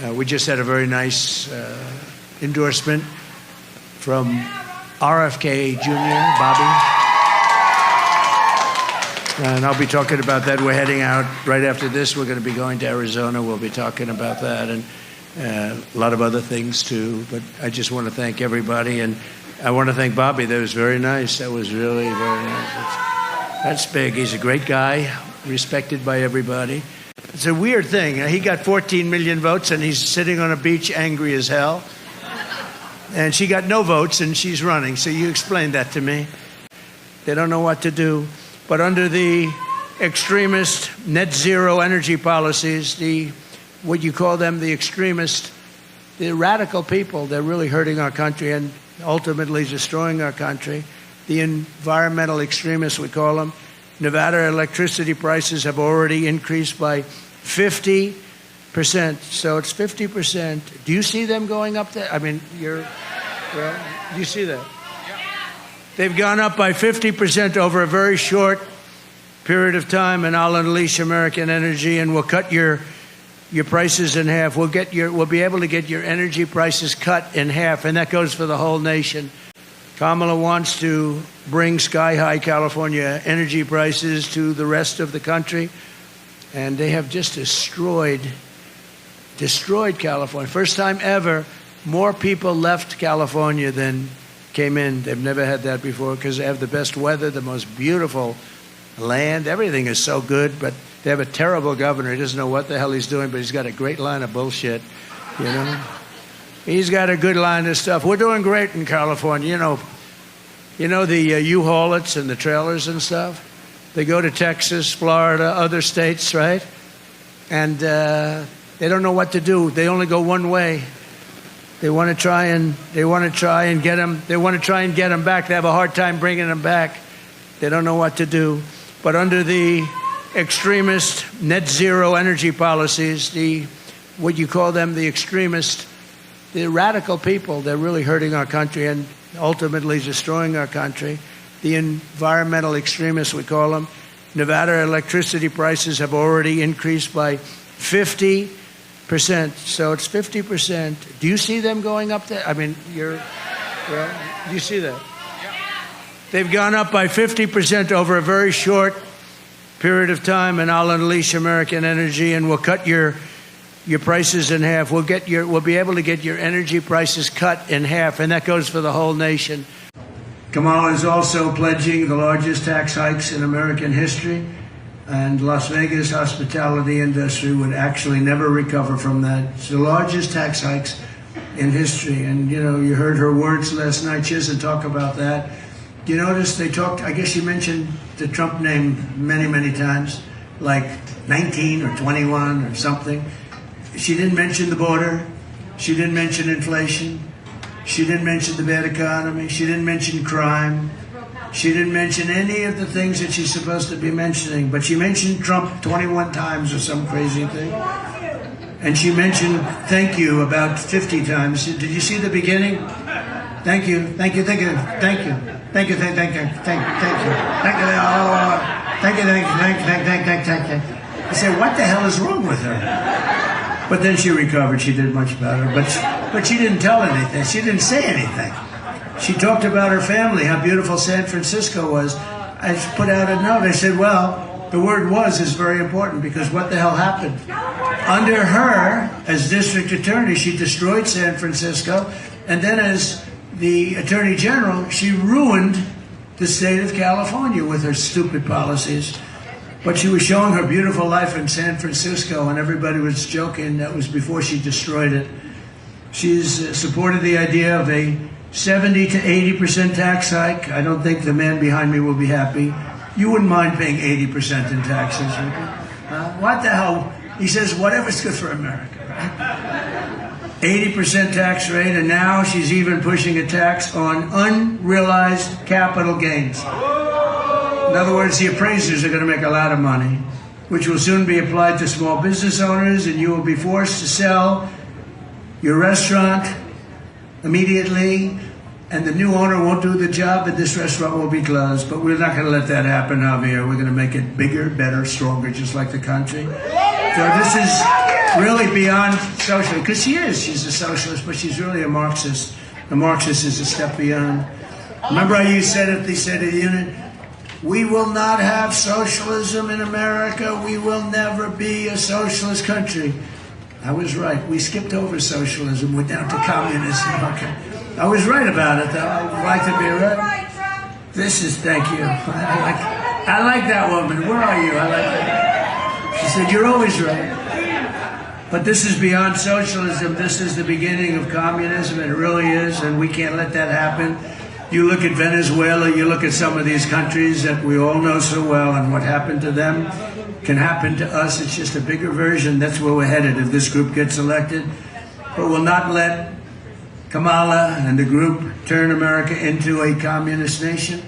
We just had a very nice endorsement from RFK JR, Bobby. And I'll be talking about that. We're heading out right after this. We're going to be going to Arizona. We'll be talking about that and a lot of other things, too. But I just want to thank everybody. And I want to thank Bobby. That was very nice. That was really very nice. That's big. He's a great guy, respected by everybody. It's a weird thing. He got 14 million votes, and he's sitting on a beach angry as hell. And she got no votes, and she's running. So you explained that to me. They don't know what to do. But under the extremist net zero energy policies, what you call them, the extremist, the radical people, they're really hurting our country and ultimately destroying our country. The environmental extremists, we call them. Nevada electricity prices have already increased by 50%. So it's 50%. Do you see them going up there? I mean, do you see that? They've gone up by 50% over a very short period of time, and I'll unleash American energy, and we'll cut your prices in half. We'll be able to get your energy prices cut in half, and that goes for the whole nation. Kamala wants to bring sky-high California energy prices to the rest of the country, and they have just destroyed California. First time ever, more people left California than came in. They've never had that before because they have the best weather, the most beautiful land. Everything is so good, but they have a terrible governor. He doesn't know what the hell he's doing, but he's got a great line of bullshit, you know. He's got a good line of stuff. We're doing great in California. You know the U-Haulets and the trailers and stuff? They go to Texas, Florida, other states, right? And they don't know what to do. They only go one way. They want to try and get them. They want to try and get them back. They have a hard time bringing them back. They don't know what to do. But under the extremist net zero energy policies, what you call them, the extremist, the radical people, they're really hurting our country and ultimately destroying our country. The environmental extremists, we call them. Nevada electricity prices have already increased by 50%. So it's 50%. Do you see them going up there? I mean, do you see that? They've gone up by 50% over a very short period of time, and I'll unleash American energy, and we'll cut your prices in half. We'll be able to get your energy prices cut in half, and that goes for the whole nation. Kamala is also pledging the largest tax hikes in American history. And Las Vegas hospitality industry would actually never recover from that. It's the largest tax hikes in history. And, you heard her words last night. She doesn't talk about that. Do you notice they talked, I guess she mentioned the Trump name many, many times, like 19 or 21 or something. She didn't mention the border. She didn't mention inflation. She didn't mention the bad economy. She didn't mention crime. She didn't mention any of the things that she's supposed to be mentioning, but she mentioned Trump 21 times or some crazy thing. And she mentioned thank you about 50 times. Did you see the beginning? Thank you, thank you, thank you, thank you, thank you, thank you, thank you, thank you, thank you. I said, what the hell is wrong with her? But then she recovered. She did much better. But she didn't tell anything. She didn't say anything. She talked about her family, how beautiful San Francisco was. I just put out a note. I said, well, the word was is very important because what the hell happened? Under her, as district attorney, she destroyed San Francisco. And then as the attorney general, she ruined the state of California with her stupid policies. But she was showing her beautiful life in San Francisco, and everybody was joking. That was before she destroyed it. She's supported the idea of a 70 to 80% tax hike. I don't think the man behind me will be happy. You wouldn't mind paying 80% in taxes, would you? What the hell? He says, whatever's good for America, right? 80% tax rate, and now she's even pushing a tax on unrealized capital gains. In other words, the appraisers are going to make a lot of money, which will soon be applied to small business owners, and you will be forced to sell your restaurant immediately, and the new owner won't do the job, and this restaurant will be closed. But we're not going to let that happen, Javier. We're going to make it bigger, better, stronger, just like the country. So this is really beyond socialism, because she's a socialist, but she's really a Marxist. The Marxist is a step beyond. Remember how you said at the State of the Union, we will not have socialism in America. We will never be a socialist country. I was right. We skipped over socialism. We're down to communism. Okay. I was right about it, though. I'd like to be right. This is, thank you. I like that woman. Where are you? I like that. She said, you're always right. But this is beyond socialism. This is the beginning of communism. It really is, and we can't let that happen. You look at Venezuela, you look at some of these countries that we all know so well, and what happened to them can happen to us. It's just a bigger version. That's where we're headed if this group gets elected. But we'll not let Kamala and the group turn America into a communist nation.